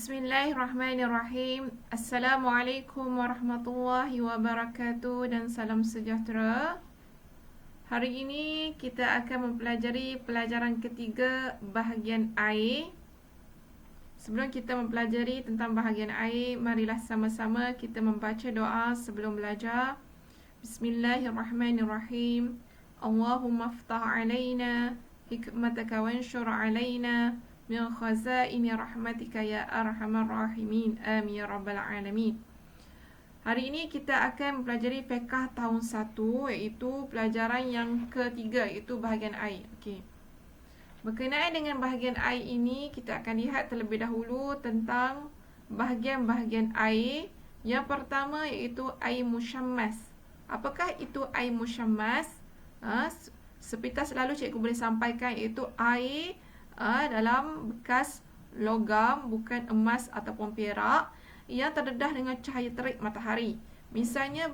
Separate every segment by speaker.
Speaker 1: Bismillahirrahmanirrahim. Assalamualaikum warahmatullahi wabarakatuh dan salam sejahtera. Hari ini kita akan mempelajari pelajaran ketiga bahagian air. Sebelum kita mempelajari tentang bahagian air, marilah sama-sama kita membaca doa sebelum belajar. Bismillahirrahmanirrahim. Allahumma aftah alaina hikmataka wanshur alaina min khazaini rahmatika ya arhamar rahimin. Amin ya rabbal alamin. Hari ini kita akan mempelajari fiqh tahun 1, iaitu pelajaran yang ketiga, iaitu bahagian air. Okey. Berkenaan dengan bahagian air ini, kita akan lihat terlebih dahulu tentang bahagian-bahagian air. Yang pertama iaitu air musyammas. Apakah itu air musyammas? Seperti selalu cikgu boleh sampaikan, iaitu air dalam bekas logam, bukan emas ataupun perak, yang terdedah dengan cahaya terik matahari. Misalnya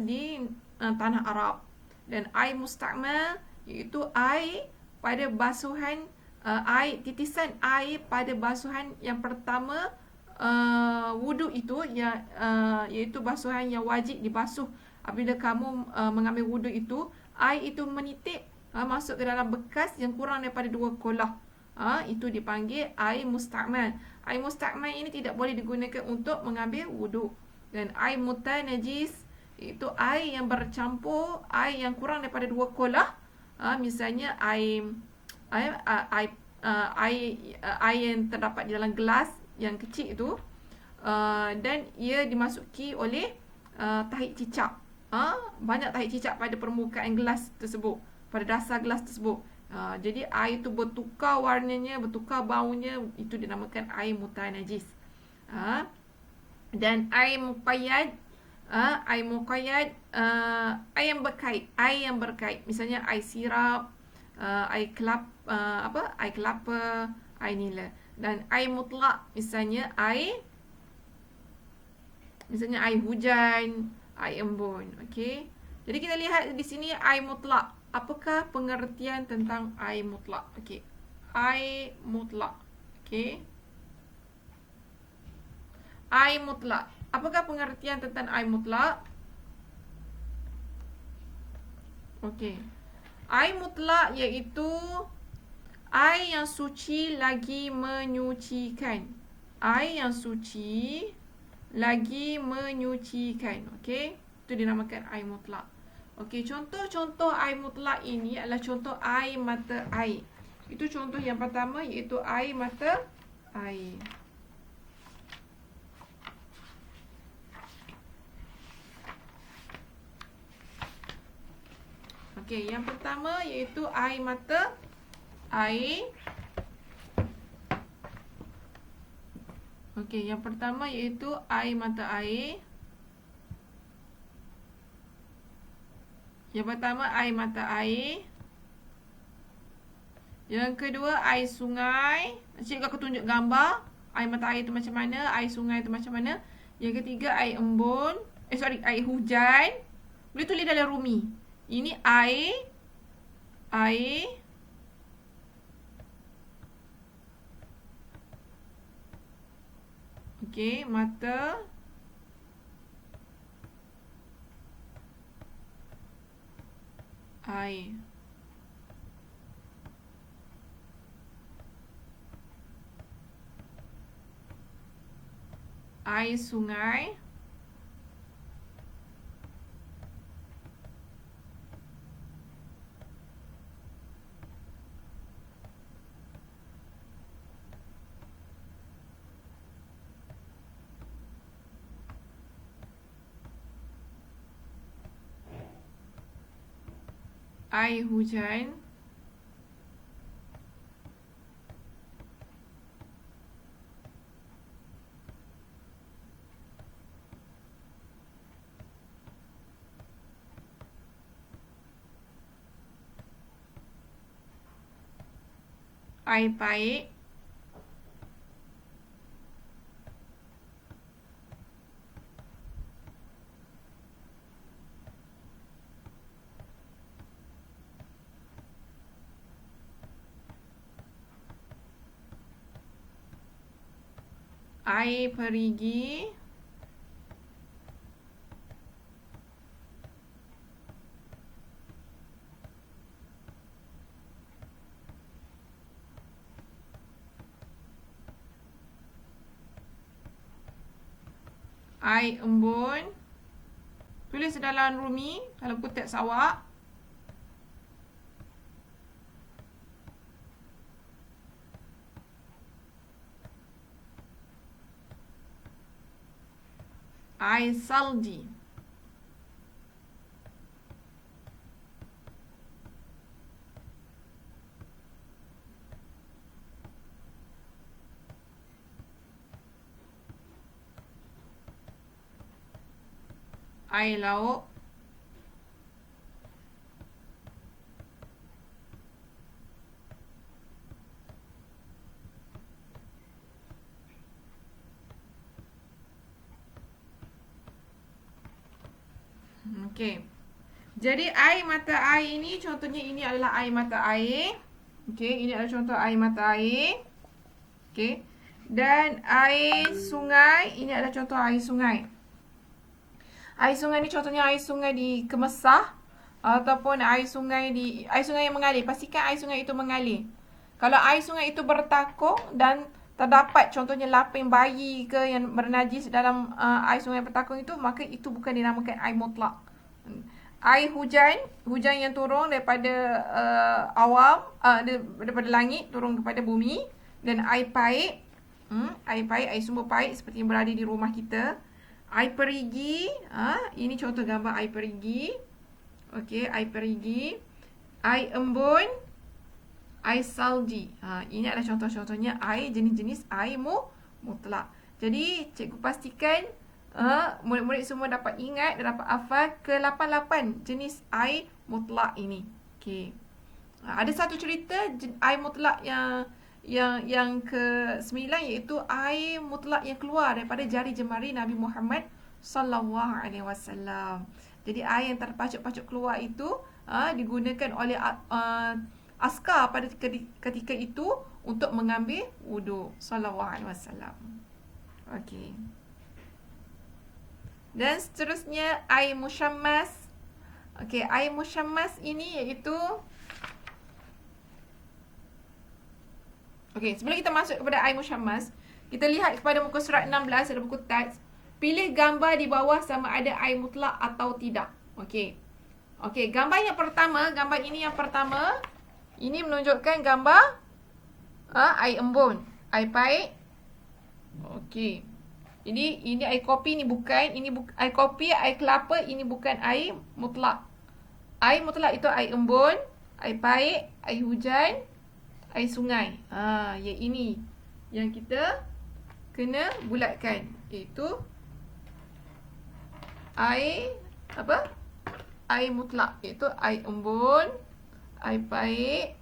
Speaker 1: di tanah Arab. Dan air mustakmal iaitu air pada basuhan, air titisan air pada basuhan yang pertama wuduk itu, iaitu basuhan yang wajib dibasuh apabila kamu mengambil wuduk itu. Air itu menitik masuk ke dalam bekas yang kurang daripada 2 kolah. Itu dipanggil air mustakmal. Air mustakmal ini tidak boleh digunakan untuk mengambil wuduk. Dan air mutanajis itu air yang bercampur, air yang kurang daripada 2 kolah. Misalnya air yang terdapat di dalam gelas yang kecil itu, dan ia dimasuki oleh tahi cicak. Banyak tahi cicak pada permukaan gelas tersebut, pada dasar gelas tersebut. Jadi air itu bertukar warnanya, bertukar baunya, itu dinamakan air mutanajis. Dan air muqayyad, air yang berkait, misalnya air sirap, air kelapa, air nila. Dan air mutlak, misalnya air hujan, air embun. Okey. Jadi kita lihat di sini air mutlak. Apakah pengertian tentang air mutlak? Okey. Air mutlak. Okey. Air mutlak. Apakah pengertian tentang air mutlak? Okey. Air mutlak iaitu air yang suci lagi menyucikan. Air yang suci lagi menyucikan. Okey. Itu dinamakan air mutlak. Okey, contoh-contoh air mutlak ini adalah contoh air mata air. Itu contoh yang pertama, iaitu air mata air. Okey, yang pertama iaitu air mata air. Okey, yang pertama iaitu air mata air. Yang pertama air mata air. Yang kedua air sungai. Cikgu akan tunjuk gambar air mata air itu macam mana, air sungai itu macam mana. Yang ketiga air embun. Air hujan. Boleh tulis dalam rumi. Ini air okey, mata air. Air sungai. Air hujan. Air paik. I pergi. I embun. Tulis dalam Rumi, dalam buku teks awak. I salji. I lauk. Okey. Jadi air mata air ini, contohnya ini adalah air mata air. Okey, ini adalah contoh air mata air. Okey. Dan air sungai, ini adalah contoh air sungai. Air sungai ni contohnya air sungai di Kemesah ataupun air sungai yang mengalir. Pastikan air sungai itu mengalir. Kalau air sungai itu bertakung dan terdapat contohnya laping bayi ke yang bernajis dalam air sungai bertakung itu, maka itu bukan dinamakan air mutlak. Air hujan yang turun daripada daripada langit turun kepada bumi, dan air paip, air sumber paip seperti yang berada di rumah kita. Air perigi, ini contoh gambar air perigi. Okey, air perigi. Air embun, air salji. Ini adalah contoh-contohnya air, jenis-jenis air mutlak. Jadi, cikgu pastikan murid-murid semua dapat ingat dan dapat hafal ke-8 jenis air mutlak ini. Okey. Ada satu cerita air mutlak yang ke-9, iaitu air mutlak yang keluar daripada jari jemari Nabi Muhammad sallallahu alaihi wasallam. Jadi air yang terpacuk-pacuk keluar itu digunakan oleh askar pada ketika itu untuk mengambil wuduk sallallahu alaihi wasallam. Okey. Dan seterusnya air musyammas. Okey, air musyammas ini iaitu okey, sebelum kita masuk kepada air musyammas, kita lihat kepada muka surat 16 ada buku teks. Pilih gambar di bawah sama ada air mutlak atau tidak. Okey. Okey, gambar yang pertama, gambar ini yang pertama, ini menunjukkan gambar air embun, air paip. Okey. Ini air kopi, ini bukan, air kopi, air kelapa, ini bukan air mutlak. Air mutlak itu air embun, air paip, air hujan, air sungai. Yang ini yang kita kena bulatkan, iaitu air apa? Air mutlak, iaitu air embun, air paip,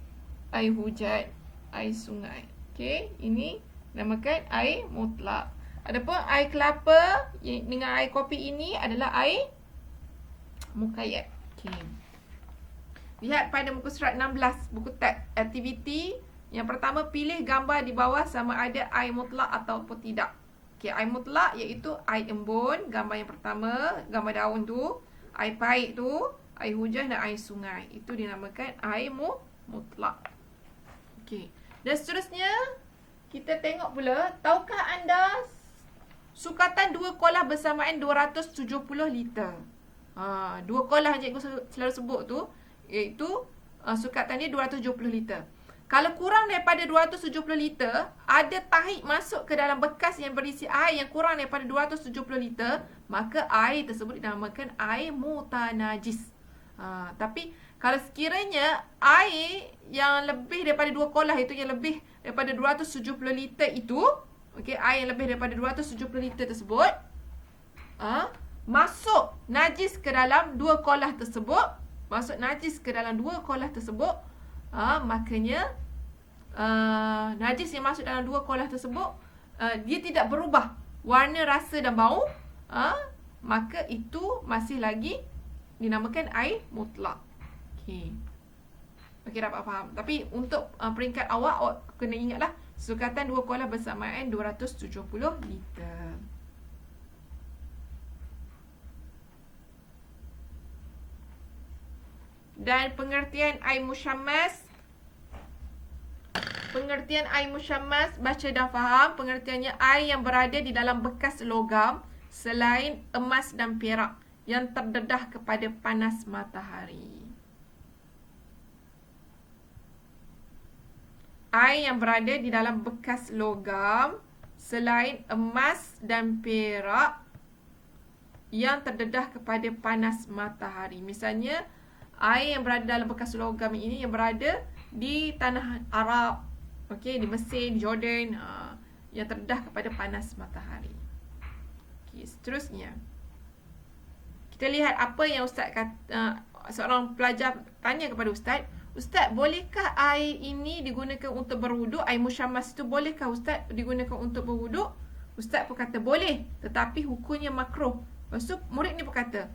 Speaker 1: air hujan, air sungai. Okey, ini namakan air mutlak. Adapun air kelapa dengan air kopi ini adalah air mukayyad. Okey. Lihat pada muka surat 16, buku teks aktiviti. Yang pertama, pilih gambar di bawah sama ada air mutlak ataupun tidak. Okey, air mutlak iaitu air embun, gambar yang pertama, gambar daun tu, air paip tu, air hujan dan air sungai. Itu dinamakan air mutlak. Okey. Dan seterusnya, kita tengok pula, tahukah anda sukatan 2 kolah bersamaan 270 liter? 2 kolah cikgu selalu sebut tu, iaitu sukatan dia 270 liter. Kalau kurang daripada 270 liter, ada tahit masuk ke dalam bekas yang berisi air yang kurang daripada 270 liter, maka air tersebut dinamakan air mutanajis. Tapi kalau sekiranya air yang lebih daripada 2 kolah itu, yang lebih daripada 270 liter itu, okey, air yang lebih daripada 270 liter tersebut, masuk najis ke dalam 2 kolah tersebut, makanya najis yang masuk dalam 2 kolah tersebut, dia tidak berubah warna, rasa dan bau, maka itu masih lagi dinamakan air mutlak. Okey, dapat faham. Tapi untuk peringkat awak kena ingatlah, Sukatan 2 kolah bersamaan 270 liter. Dan pengertian air musyammas. Pengertian air musyammas, baca dah faham. Pengertiannya air yang berada di dalam bekas logam selain emas dan perak yang terdedah kepada panas matahari. Air yang berada di dalam bekas logam selain emas dan perak yang terdedah kepada panas matahari. Misalnya, air yang berada dalam bekas logam ini yang berada di tanah Arab, okey, di Mesir, di Jordan, yang terdedah kepada panas matahari. Okey, seterusnya kita lihat apa yang Ustaz kata. Seorang pelajar tanya kepada Ustaz, Ustaz, bolehkah air ini digunakan untuk berwuduk? Air musyammas itu bolehkah Ustaz digunakan untuk berwuduk? Ustaz pun kata boleh, tetapi hukumnya makruh. Lepas tu murid ni pun kata,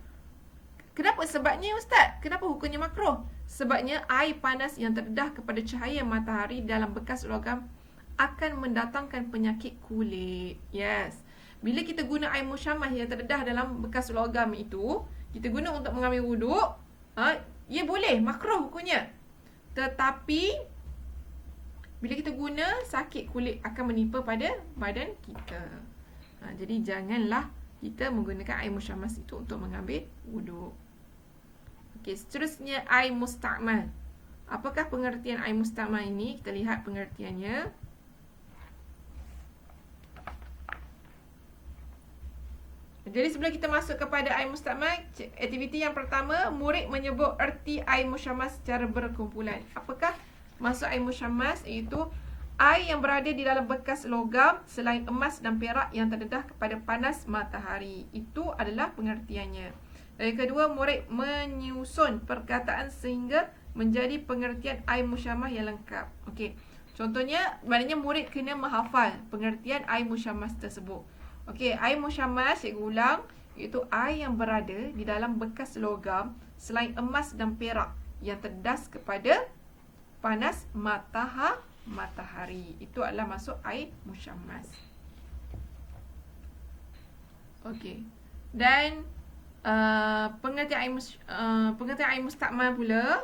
Speaker 1: kenapa sebabnya Ustaz? Kenapa hukumnya makruh? Sebabnya air panas yang terdedah kepada cahaya matahari dalam bekas logam akan mendatangkan penyakit kulit. Yes. Bila kita guna air musyammas yang terdedah dalam bekas logam itu, kita guna untuk mengambil wuduk, ia boleh, makruh hukumnya. Tetapi bila kita guna, sakit kulit akan menimpa pada badan kita. Jadi janganlah kita menggunakan air musyammas itu untuk mengambil wuduk. Okey, seterusnya air musta'mal. Apakah pengertian air musta'mal ini? Kita lihat pengertiannya. Jadi sebelum kita masuk kepada air musta'mal, aktiviti yang pertama, murid menyebut erti air musyammas secara berkumpulan. Apakah maksud air musyammas? Iaitu air yang berada di dalam bekas logam selain emas dan perak yang terdedah kepada panas matahari. Itu adalah pengertiannya. Dan yang kedua, murid menyusun perkataan sehingga menjadi pengertian air musyammas yang lengkap. Okey. Contohnya, maknanya murid kena menghafal pengertian air musyammas tersebut. Okey, air musyammas, cikgu ulang, iaitu air yang berada di dalam bekas logam selain emas dan perak yang terdedah kepada panas matahari. Itu adalah maksud air musyammas. Okey. Dan pengertian air musta'mal pula.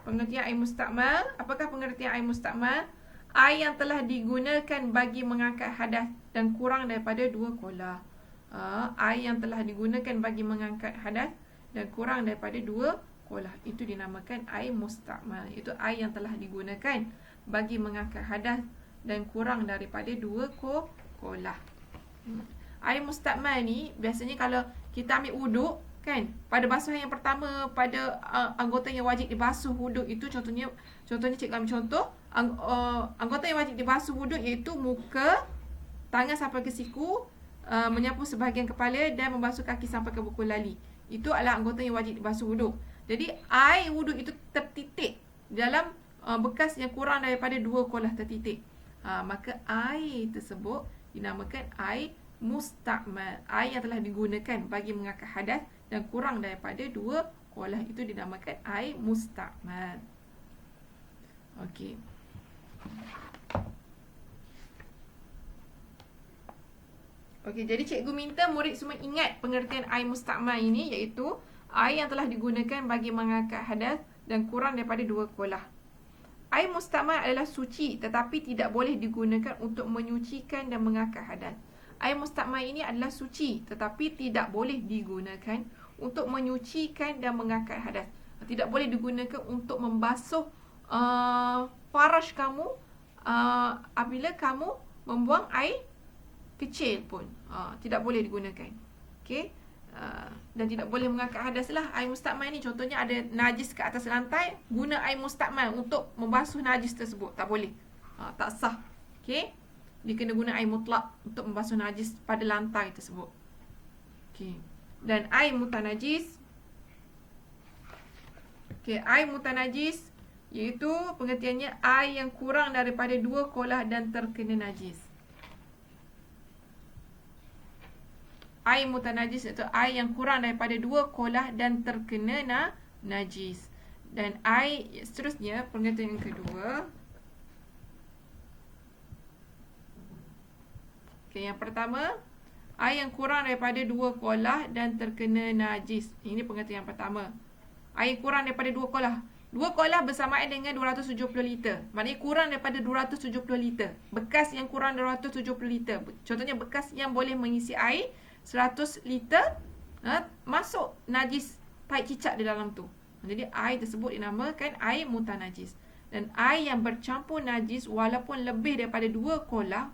Speaker 1: Pengertian air musta'mal, apakah pengertian air musta'mal? Air yang telah digunakan bagi mengangkat hadas dan kurang daripada 2 kolah. Air yang telah digunakan bagi mengangkat hadas dan kurang daripada 2 kolah. Itu dinamakan air musta'mal. Itu air yang telah digunakan bagi mengangkat hadas dan kurang daripada 2 kolah. Air musta'mal ni biasanya kalau kita ambil wuduk, kan, pada basuhan yang pertama, pada anggota yang wajib dibasuh wuduk itu, contohnya cikgu ambil contoh, anggota yang wajib dibasuh wuduk iaitu muka, tangan sampai ke siku, menyapu sebahagian kepala dan membasuh kaki sampai ke buku lali. Itu adalah anggota yang wajib dibasuh wuduk. Jadi air wuduk itu tertitik dalam bekas yang kurang daripada 2 kolah tertitik. Maka air tersebut dinamakan air musta'mal. Air yang telah digunakan bagi mengangkat hadas dan kurang daripada 2 kolah itu dinamakan air musta'mal. Okey. Okey, jadi cikgu minta murid semua ingat pengertian air musta'mal ini, iaitu air yang telah digunakan bagi mengangkat hadas dan kurang daripada 2 kolah. Air musta'mal adalah suci tetapi tidak boleh digunakan untuk menyucikan dan mengangkat hadas. Air musta'mal ini adalah suci tetapi tidak boleh digunakan untuk menyucikan dan mengangkat hadas. Tidak boleh digunakan untuk membasuh faraj kamu apabila kamu membuang air kecil pun. Tidak boleh digunakan. Okey. Dan tidak boleh mengangkat hadas lah. Air musta'mal ni contohnya ada najis ke atas lantai, guna air musta'mal untuk membasuh najis tersebut. Tak boleh. Tak sah. Okey. Dia kena guna air mutlak untuk membasuh najis pada lantai tersebut. Okey. Dan air mutanajis. Okey, air mutanajis iaitu pengertiannya air yang kurang daripada 2 kolah dan terkena najis. Air mutanajis iaitu air yang kurang daripada 2 kolah dan terkena najis. Dan air seterusnya, pengertian yang kedua, Okay, yang pertama, air yang kurang daripada 2 kolah dan terkena najis. Ini pengertian yang pertama. Air kurang daripada 2 kolah. 2 kolah bersamaan dengan 270 liter. Maknanya kurang daripada 270 liter. Bekas yang kurang 270 liter. Contohnya bekas yang boleh mengisi air 100 liter, masuk najis tai cicak di dalam tu. Jadi air tersebut dinamakan air mutanajis. Dan air yang bercampur najis walaupun lebih daripada 2 kolah,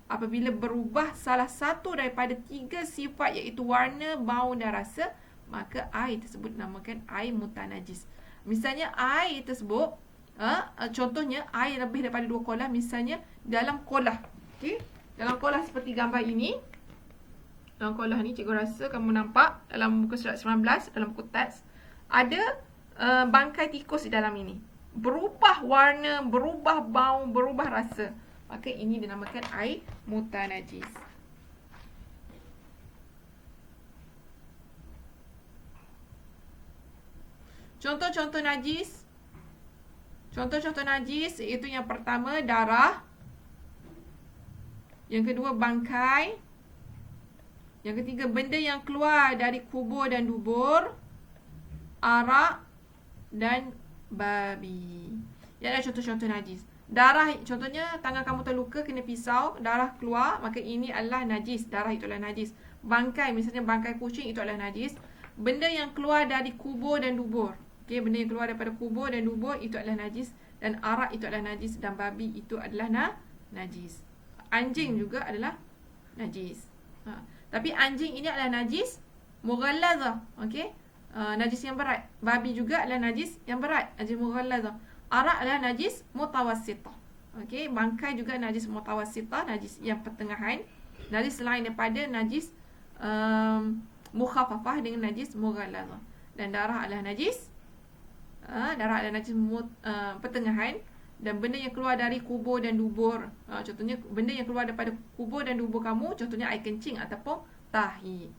Speaker 1: apabila berubah salah satu daripada 3 sifat iaitu warna, bau dan rasa, maka air tersebut dinamakan air mutanajis. Misalnya air tersebut, contohnya air lebih daripada 2 kolah, misalnya dalam kolah. Okay? Dalam kolah seperti gambar ini. Dalam kolah ni cikgu rasa kamu nampak dalam muka surat 19, dalam buku teks, ada bangkai tikus di dalam ini. Berubah warna, berubah bau, berubah rasa. Maka ini dinamakan air mutanajis. Contoh-contoh najis. Contoh-contoh najis iaitu yang pertama darah. Yang kedua bangkai. Yang ketiga benda yang keluar dari kubur dan dubur. Arak dan babi. Ia adalah contoh-contoh najis. Darah, contohnya tangan kamu terluka, kena pisau, darah keluar, maka ini adalah najis. Darah itu adalah najis. Bangkai, misalnya bangkai kucing, itu adalah najis. Benda yang keluar dari kubur dan dubur. Okay, benda yang keluar daripada kubur dan dubur, itu adalah najis. Dan arak itu adalah najis. Dan babi itu adalah najis. Anjing juga adalah najis. Tapi anjing ini adalah najis mughallazah. Okay, najis yang berat. Babi juga adalah najis yang berat. Najis mughallazah. Arak adalah najis mutawassitah. Okey, bangkai juga najis mutawassitah, najis yang pertengahan. Najis selain daripada najis mukhaffafah dengan najis mughallazah. Dan darah adalah najis pertengahan. Dan benda yang keluar dari kubur dan dubur, contohnya benda yang keluar daripada kubur dan dubur kamu, contohnya air kencing ataupun tahi.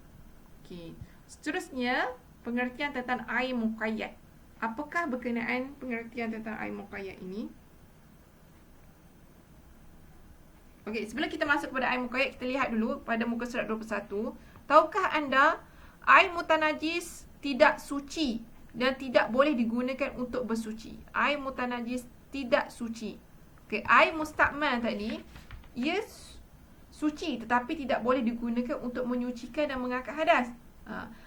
Speaker 1: Okey. Seterusnya, pengertian tentang air muqayyad. Apakah berkenaan pengertian tentang air muqayyad ini? Okey, sebelum kita masuk kepada air muqayyad, kita lihat dulu pada muka surat 21. Tahukah anda air mutanajis tidak suci dan tidak boleh digunakan untuk bersuci? Air mutanajis tidak suci. Okey, air mustakmal tadi, ia suci tetapi tidak boleh digunakan untuk menyucikan dan mengangkat hadas.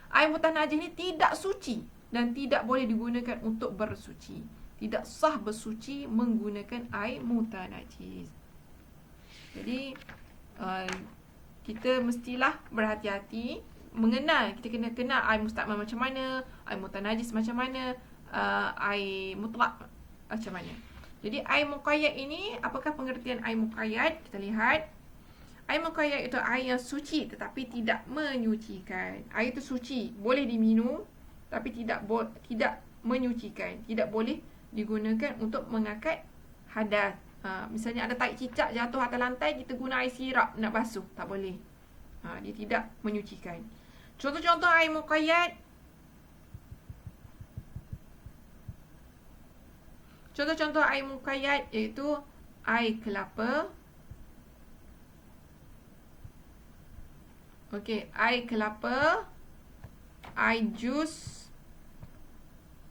Speaker 1: Air mutanajis ni tidak suci dan tidak boleh digunakan untuk bersuci. Tidak sah bersuci menggunakan air mutanajis. Jadi kita mestilah berhati-hati, mengenal. Kita kena kenal air mustakmal macam mana, air mutanajis macam mana, air mutlak macam mana. Jadi air muqayyad ini, apakah pengertian air muqayyad? Kita lihat. Air muqayyad itu air yang suci tetapi tidak menyucikan. Air itu suci, boleh diminum tapi tidak menyucikan. Tidak boleh digunakan untuk mengangkat hadas. Misalnya ada tai cicak jatuh atas lantai, kita guna air sirap nak basuh, tak boleh. Dia tidak menyucikan. Contoh-contoh air muqayyad. Contoh-contoh air muqayyad iaitu air kelapa. Okey, air kelapa, air jus,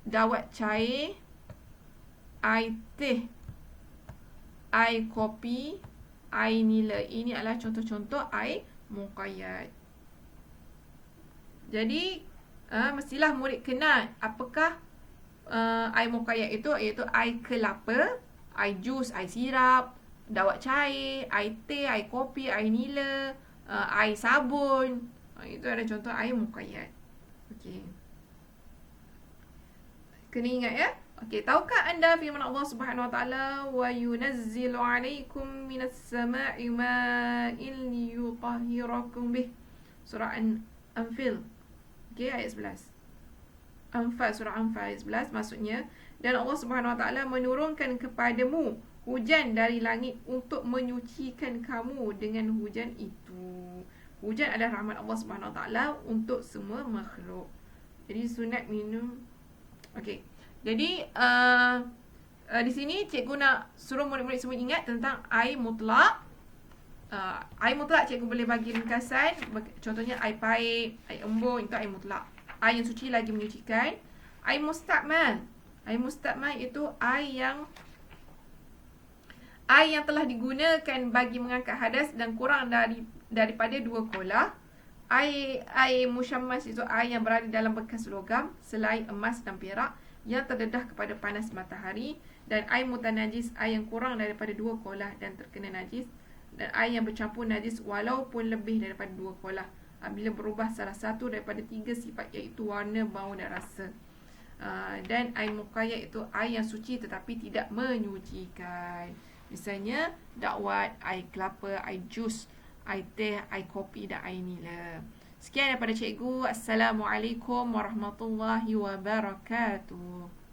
Speaker 1: dawat cair, air teh, air kopi, air nila. Ini adalah contoh-contoh air muqayyad. Jadi mestilah murid kenal apakah air muqayyad itu, iaitu air kelapa, air jus, air sirap, dawat cair, air teh, air kopi, air nila, air sabun. Itu adalah contoh air muqayyad. Okey. Kena ingat ya. Okey, tahukah anda firman Allah Subhanahu wa taala, wa yunazzilu 'alaikum minas sama'i ma'in liyutahhirakum bih. Surah Anfal. Okey, ayat 11. Surah Anfal ayat 11 maksudnya, dan Allah Subhanahu wa taala menurunkan kepadamu hujan dari langit untuk menyucikan kamu dengan hujan itu. Hujan adalah rahmat Allah Subhanahu wa taala untuk semua makhluk. Jadi sunat minum. Okey. Jadi di sini cikgu nak suruh murid-murid semua ingat tentang air mutlak, Air mutlak cikgu boleh bagi ringkasan. Contohnya air pahit, air embun, itu air mutlak. Air yang suci lagi menyucikan. Air mustakmal. Air mustakmal itu air yang telah digunakan bagi mengangkat hadas dan kurang daripada 2 kolah. Air musyammas itu air yang berada dalam bekas logam selain emas dan perak yang terdedah kepada panas matahari. Dan air mutanajis, air yang kurang daripada 2 kolah dan terkena najis. Dan air yang bercampur najis walaupun lebih daripada 2 kolah apabila berubah salah satu daripada 3 sifat, iaitu warna, bau dan rasa. Dan air muqayyad itu air yang suci tetapi tidak menyucikan. Misalnya dakwat, air kelapa, air jus, air teh, air kopi dan air nila. Sekian daripada cikgu. Assalamualaikum warahmatullahi wabarakatuh.